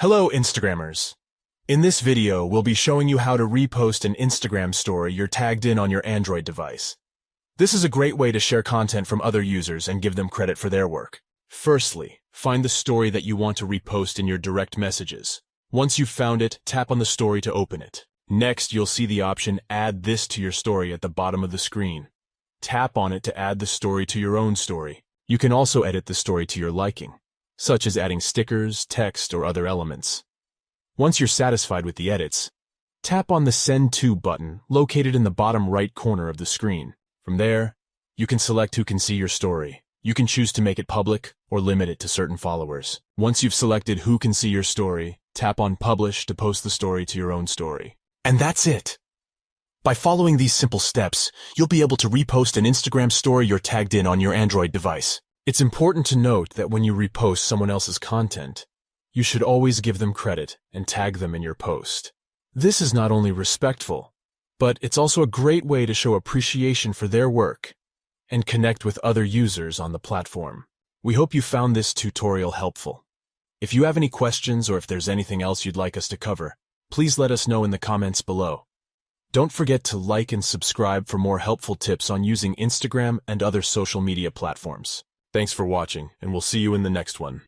Hello, Instagrammers. In this video, we'll be showing you how to repost an Instagram story you're tagged in on your Android device. This is a great way to share content from other users and give them credit for their work. Firstly, find the story that you want to repost in your direct messages. Once you've found it, tap on the story to open it. Next, you'll see the option Add This to Your Story at the bottom of the screen. Tap on it to add the story to your own story. You can also edit the story to your liking, such as adding stickers, text, or other elements. Once you're satisfied with the edits, tap on the Send To button located in the bottom right corner of the screen. From there, you can select who can see your story. You can choose to make it public or limit it to certain followers. Once you've selected who can see your story, tap on Publish to post the story to your own story. And that's it! By following these simple steps, you'll be able to repost an Instagram story you're tagged in on your Android device. It's important to note that when you repost someone else's content, you should always give them credit and tag them in your post. This is not only respectful, but it's also a great way to show appreciation for their work and connect with other users on the platform. We hope you found this tutorial helpful. If you have any questions or if there's anything else you'd like us to cover, please let us know in the comments below. Don't forget to like and subscribe for more helpful tips on using Instagram and other social media platforms. Thanks for watching, and we'll see you in the next one.